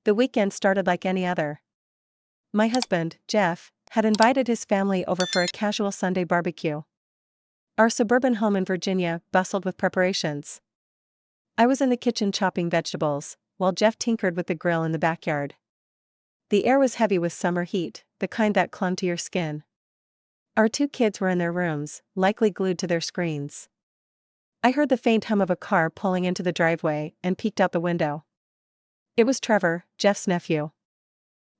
The weekend started like any other. My husband, Jeff, had invited his family over for a casual Sunday barbecue. Our suburban home in Virginia bustled with preparations. I was in the kitchen chopping vegetables, while Jeff tinkered with the grill in the backyard. The air was heavy with summer heat, the kind that clung to your skin. Our 2 kids were in their rooms, likely glued to their screens. I heard the faint hum of a car pulling into the driveway and peeked out the window. It was Trevor, Jeff's nephew.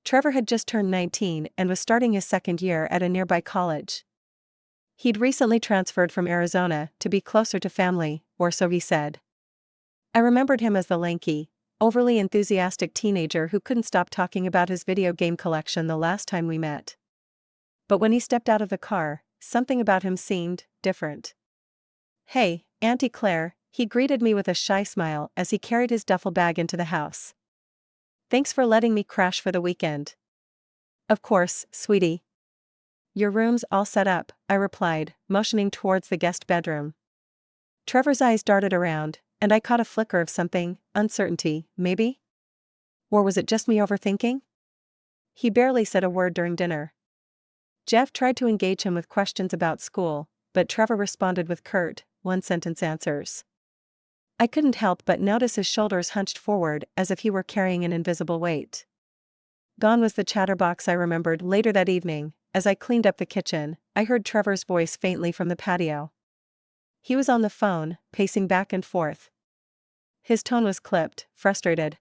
Trevor had just turned 19 and was starting his second year at a nearby college. He'd recently transferred from Arizona to be closer to family, or so he said. I remembered him as the lanky, overly enthusiastic teenager who couldn't stop talking about his video game collection the last time we met. But when he stepped out of the car, something about him seemed different. "Hey, Auntie Claire," he greeted me with a shy smile as he carried his duffel bag into the house. "Thanks for letting me crash for the weekend." "Of course, sweetie. Your room's all set up," I replied, motioning towards the guest bedroom. Trevor's eyes darted around, and I caught a flicker of something, uncertainty, maybe? Or was it just me overthinking? He barely said a word during dinner. Jeff tried to engage him with questions about school, but Trevor responded with curt, one-sentence answers. I couldn't help but notice his shoulders hunched forward as if he were carrying an invisible weight. Gone was the chatterbox. I remembered later that evening, as I cleaned up the kitchen, I heard Trevor's voice faintly from the patio. He was on the phone, pacing back and forth. His tone was clipped, frustrated.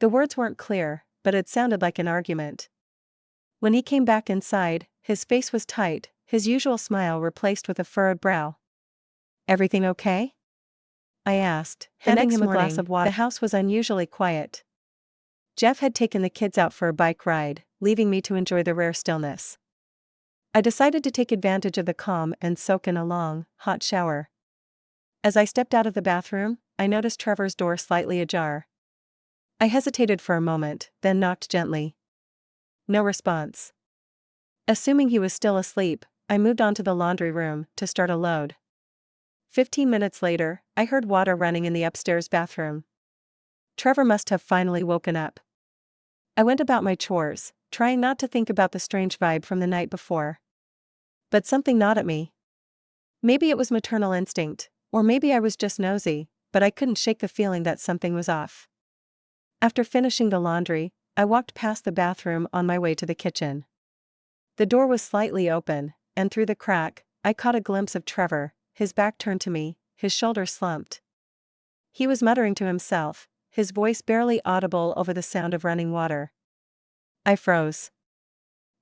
The words weren't clear, but it sounded like an argument. When he came back inside, his face was tight, his usual smile replaced with a furrowed brow. "Everything okay?" I asked, handing him a glass of water. The house was unusually quiet. Jeff had taken the kids out for a bike ride, leaving me to enjoy the rare stillness. I decided to take advantage of the calm and soak in a long, hot shower. As I stepped out of the bathroom, I noticed Trevor's door slightly ajar. I hesitated for a moment, then knocked gently. No response. Assuming he was still asleep, I moved on to the laundry room to start a load. 15 minutes later, I heard water running in the upstairs bathroom. Trevor must have finally woken up. I went about my chores, trying not to think about the strange vibe from the night before. But something gnawed at me. Maybe it was maternal instinct, or maybe I was just nosy, but I couldn't shake the feeling that something was off. After finishing the laundry, I walked past the bathroom on my way to the kitchen. The door was slightly open, and through the crack, I caught a glimpse of Trevor, his back turned to me, his shoulders slumped. He was muttering to himself, his voice barely audible over the sound of running water. I froze.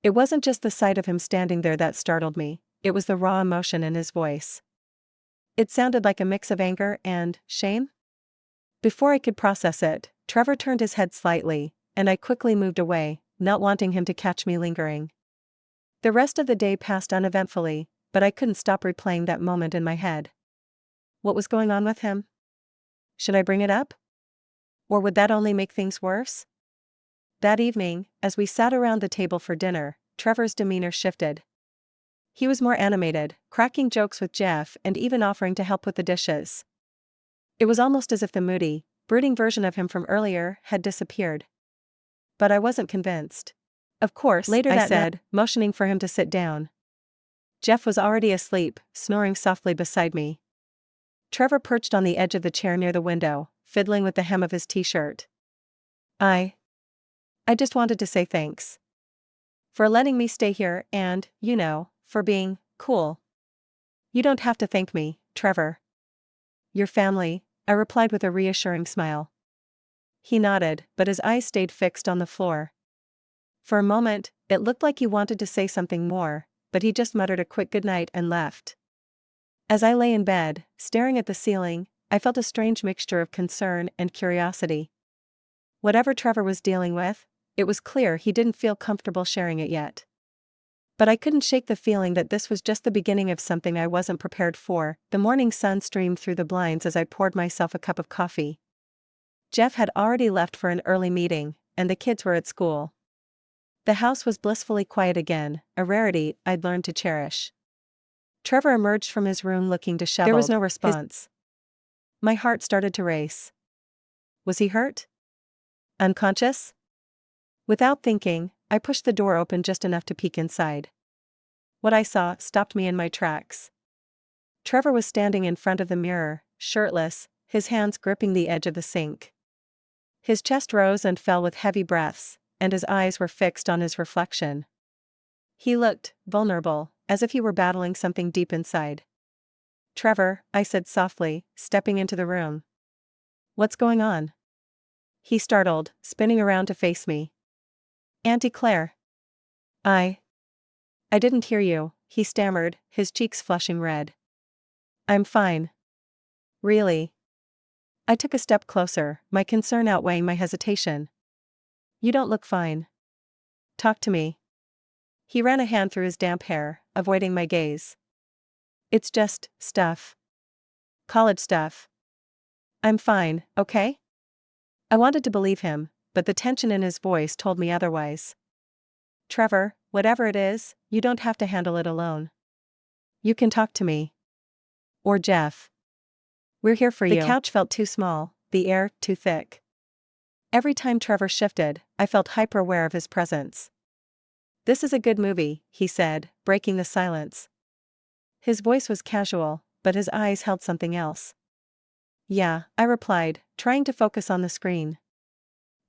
It wasn't just the sight of him standing there that startled me, it was the raw emotion in his voice. It sounded like a mix of anger and shame. Before I could process it, Trevor turned his head slightly, and I quickly moved away, not wanting him to catch me lingering. The rest of the day passed uneventfully, but I couldn't stop replaying that moment in my head. What was going on with him? Should I bring it up? Or would that only make things worse? That evening, as we sat around the table for dinner, Trevor's demeanor shifted. He was more animated, cracking jokes with Jeff and even offering to help with the dishes. It was almost as if the moody, brooding version of him from earlier had disappeared. But I wasn't convinced. Of course, later I said, motioning for him to sit down. Jeff was already asleep, snoring softly beside me. Trevor perched on the edge of the chair near the window, fiddling with the hem of his t-shirt. I just wanted to say thanks. For letting me stay here and, for being cool. You don't have to thank me, Trevor. Your family, I replied with a reassuring smile. He nodded, but his eyes stayed fixed on the floor. For a moment, it looked like he wanted to say something more, but he just muttered a quick goodnight and left. As I lay in bed, staring at the ceiling, I felt a strange mixture of concern and curiosity. Whatever Trevor was dealing with, it was clear he didn't feel comfortable sharing it yet. But I couldn't shake the feeling that this was just the beginning of something I wasn't prepared for. The morning sun streamed through the blinds as I poured myself a cup of coffee. Jeff had already left for an early meeting, and the kids were at school. The house was blissfully quiet again, a rarity I'd learned to cherish. Trevor emerged from his room looking disheveled. There was no response. My heart started to race. Was he hurt? Unconscious? Without thinking, I pushed the door open just enough to peek inside. What I saw stopped me in my tracks. Trevor was standing in front of the mirror, shirtless, his hands gripping the edge of the sink. His chest rose and fell with heavy breaths, and his eyes were fixed on his reflection. He looked vulnerable, as if he were battling something deep inside. "Trevor," I said softly, stepping into the room. "What's going on?" He startled, spinning around to face me. "Auntie Claire." I didn't hear you," he stammered, his cheeks flushing red. "I'm fine." "Really?" I took a step closer, my concern outweighing my hesitation. "You don't look fine. Talk to me." He ran a hand through his damp hair, avoiding my gaze. "It's just stuff. College stuff. I'm fine, okay?" I wanted to believe him, but the tension in his voice told me otherwise. "Trevor, whatever it is, you don't have to handle it alone. You can talk to me. Or Jeff. We're here for you." The couch felt too small, the air too thick. Every time Trevor shifted, I felt hyper-aware of his presence. "This is a good movie," he said, breaking the silence. His voice was casual, but his eyes held something else. "Yeah," I replied, trying to focus on the screen.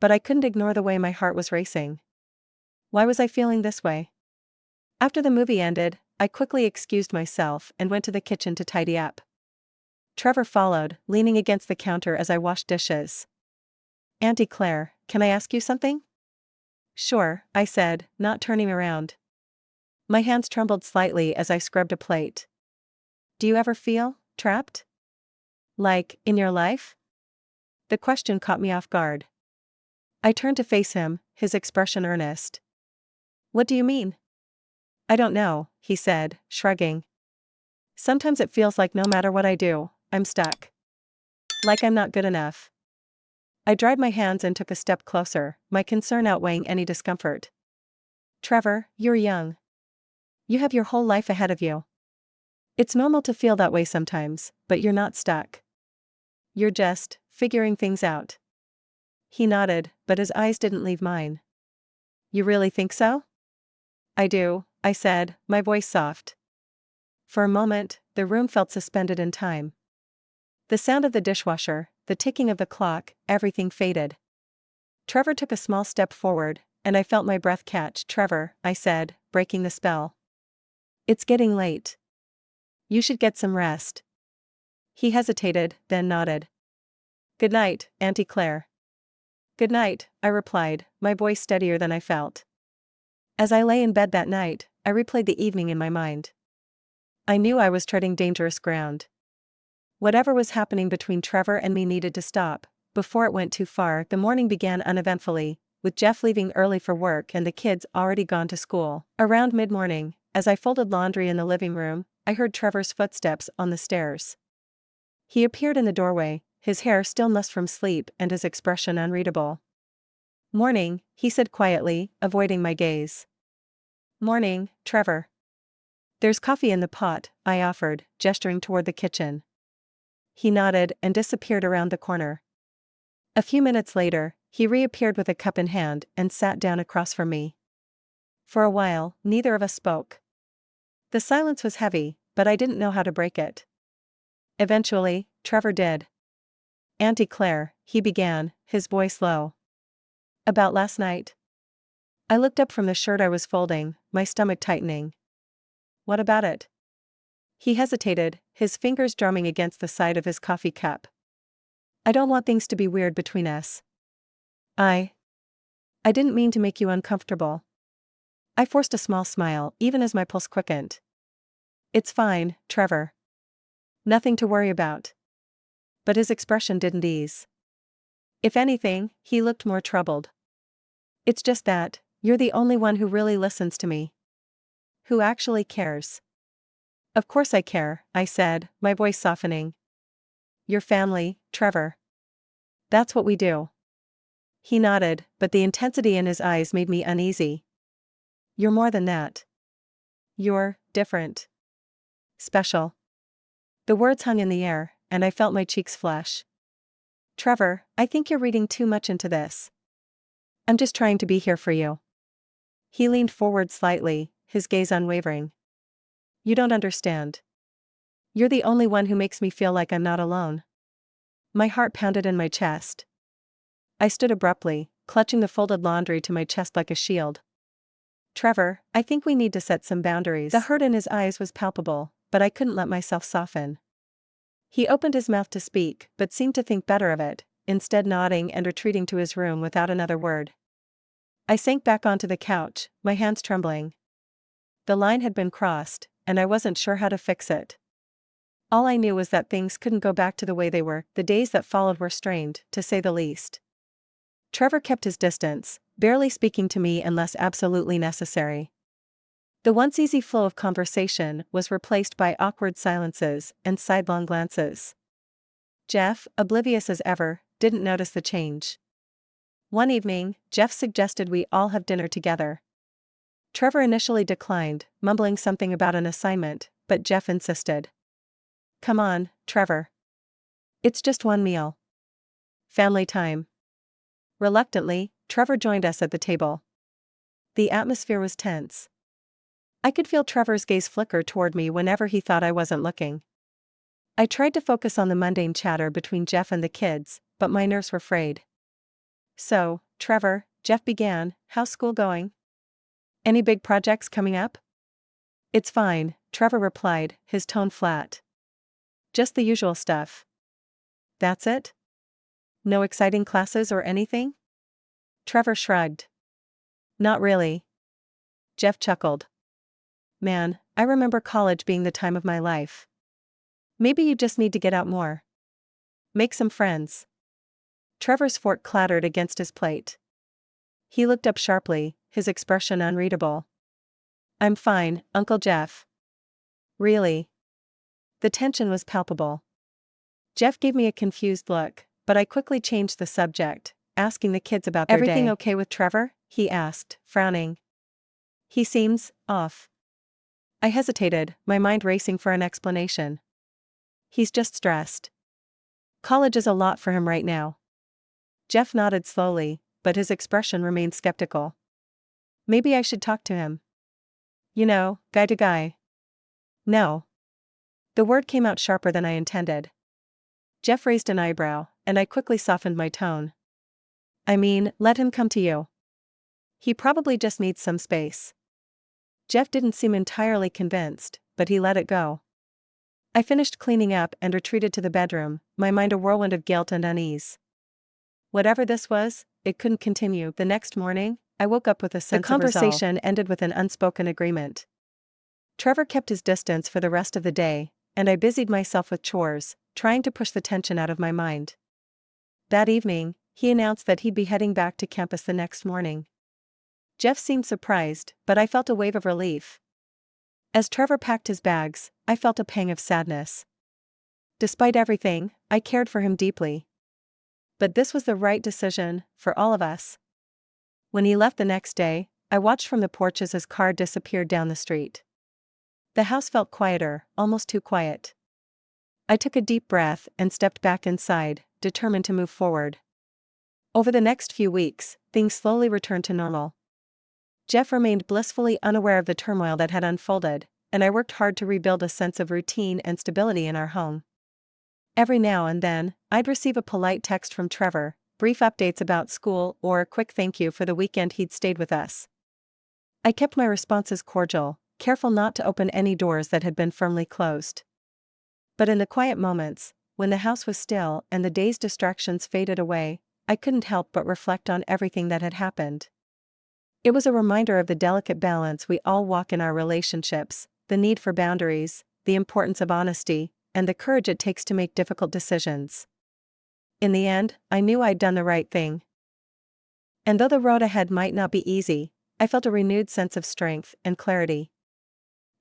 But I couldn't ignore the way my heart was racing. Why was I feeling this way? After the movie ended, I quickly excused myself and went to the kitchen to tidy up. Trevor followed, leaning against the counter as I washed dishes. "Auntie Claire, can I ask you something?" "Sure," I said, not turning around. My hands trembled slightly as I scrubbed a plate. "Do you ever feel trapped? Like, in your life?" The question caught me off guard. I turned to face him, his expression earnest. "What do you mean?" "I don't know," he said, shrugging. "Sometimes it feels like no matter what I do, I'm stuck. Like I'm not good enough." I dried my hands and took a step closer, my concern outweighing any discomfort. "Trevor, you're young. You have your whole life ahead of you. It's normal to feel that way sometimes, but you're not stuck. You're just figuring things out." He nodded, but his eyes didn't leave mine. "You really think so?" "I do," I said, my voice soft. For a moment, the room felt suspended in time. The sound of the dishwasher, the ticking of the clock, everything faded. Trevor took a small step forward, and I felt my breath catch. "Trevor," I said, breaking the spell. "It's getting late. You should get some rest." He hesitated, then nodded. "Good night, Auntie Claire." "Good night," I replied, my voice steadier than I felt. As I lay in bed that night, I replayed the evening in my mind. I knew I was treading dangerous ground. Whatever was happening between Trevor and me needed to stop. Before it went too far, the morning began uneventfully, with Jeff leaving early for work and the kids already gone to school. Around mid-morning, as I folded laundry in the living room, I heard Trevor's footsteps on the stairs. He appeared in the doorway, his hair still mussed from sleep and his expression unreadable. "Morning," he said quietly, avoiding my gaze. "Morning, Trevor." "There's coffee in the pot," I offered, gesturing toward the kitchen. He nodded and disappeared around the corner. A few minutes later, he reappeared with a cup in hand and sat down across from me. For a while, neither of us spoke. The silence was heavy, but I didn't know how to break it. Eventually, Trevor did. "Auntie Claire," he began, his voice low. "About last night?" I looked up from the shirt I was folding, my stomach tightening. "What about it?" He hesitated, his fingers drumming against the side of his coffee cup. "I don't want things to be weird between us. I didn't mean to make you uncomfortable." I forced a small smile, even as my pulse quickened. "It's fine, Trevor. Nothing to worry about." But his expression didn't ease. If anything, he looked more troubled. "It's just that, you're the only one who really listens to me. Who actually cares." "Of course I care," I said, my voice softening. "Your family, Trevor. That's what we do." He nodded, but the intensity in his eyes made me uneasy. "You're more than that. You're different. Special." The words hung in the air, and I felt my cheeks flush. "Trevor, I think you're reading too much into this." I'm just trying to be here for you. He leaned forward slightly, his gaze unwavering. You don't understand. You're the only one who makes me feel like I'm not alone. My heart pounded in my chest. I stood abruptly, clutching the folded laundry to my chest like a shield. Trevor, I think we need to set some boundaries. The hurt in his eyes was palpable, but I couldn't let myself soften. He opened his mouth to speak, but seemed to think better of it, instead nodding and retreating to his room without another word. I sank back onto the couch, my hands trembling. The line had been crossed, and I wasn't sure how to fix it. All I knew was that things couldn't go back to the way they were. The days that followed were strained, to say the least. Trevor kept his distance, barely speaking to me unless absolutely necessary. The once easy flow of conversation was replaced by awkward silences and sidelong glances. Jeff, oblivious as ever, didn't notice the change. One evening, Jeff suggested we all have dinner together. Trevor initially declined, mumbling something about an assignment, but Jeff insisted. Come on, Trevor. It's just one meal. Family time. Reluctantly, Trevor joined us at the table. The atmosphere was tense. I could feel Trevor's gaze flicker toward me whenever he thought I wasn't looking. I tried to focus on the mundane chatter between Jeff and the kids, but my nerves were frayed. So, Trevor, Jeff began, how's school going? Any big projects coming up? It's fine, Trevor replied, his tone flat. Just the usual stuff. That's it? No exciting classes or anything? Trevor shrugged. Not really. Jeff chuckled. Man, I remember college being the time of my life. Maybe you just need to get out more. Make some friends. Trevor's fork clattered against his plate. He looked up sharply, his expression unreadable. I'm fine, Uncle Jeff. Really? The tension was palpable. Jeff gave me a confused look, but I quickly changed the subject, asking the kids about their day. Everything okay with Trevor? He asked, frowning. He seems off. I hesitated, my mind racing for an explanation. He's just stressed. College is a lot for him right now. Jeff nodded slowly, but his expression remained skeptical. Maybe I should talk to him. You know, guy to guy. No. The word came out sharper than I intended. Jeff raised an eyebrow, and I quickly softened my tone. I mean, let him come to you. He probably just needs some space. Jeff didn't seem entirely convinced, but he let it go. I finished cleaning up and retreated to the bedroom, my mind a whirlwind of guilt and unease. Whatever this was, it couldn't continue. The next morning, I woke up with a sense of resolve. The conversation ended with an unspoken agreement. Trevor kept his distance for the rest of the day, and I busied myself with chores, trying to push the tension out of my mind. That evening, he announced that he'd be heading back to campus the next morning. Jeff seemed surprised, but I felt a wave of relief. As Trevor packed his bags, I felt a pang of sadness. Despite everything, I cared for him deeply. But this was the right decision, for all of us. When he left the next day, I watched from the porch as his car disappeared down the street. The house felt quieter, almost too quiet. I took a deep breath and stepped back inside, determined to move forward. Over the next few weeks, things slowly returned to normal. Jeff remained blissfully unaware of the turmoil that had unfolded, and I worked hard to rebuild a sense of routine and stability in our home. Every now and then, I'd receive a polite text from Trevor, brief updates about school, or a quick thank you for the weekend he'd stayed with us. I kept my responses cordial, careful not to open any doors that had been firmly closed. But in the quiet moments, when the house was still and the day's distractions faded away, I couldn't help but reflect on everything that had happened. It was a reminder of the delicate balance we all walk in our relationships, the need for boundaries, the importance of honesty, and the courage it takes to make difficult decisions. In the end, I knew I'd done the right thing. And though the road ahead might not be easy, I felt a renewed sense of strength and clarity.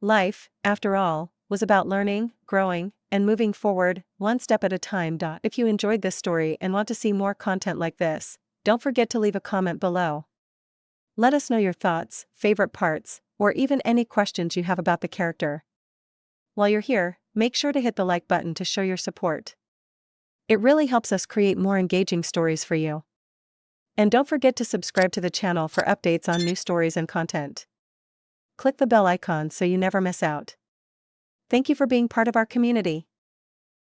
Life, after all, was about learning, growing, and moving forward, one step at a time. If you enjoyed this story and want to see more content like this, don't forget to leave a comment below. Let us know your thoughts, favorite parts, or even any questions you have about the character. While you're here, make sure to hit the like button to show your support. It really helps us create more engaging stories for you. And don't forget to subscribe to the channel for updates on new stories and content. Click the bell icon so you never miss out. Thank you for being part of our community.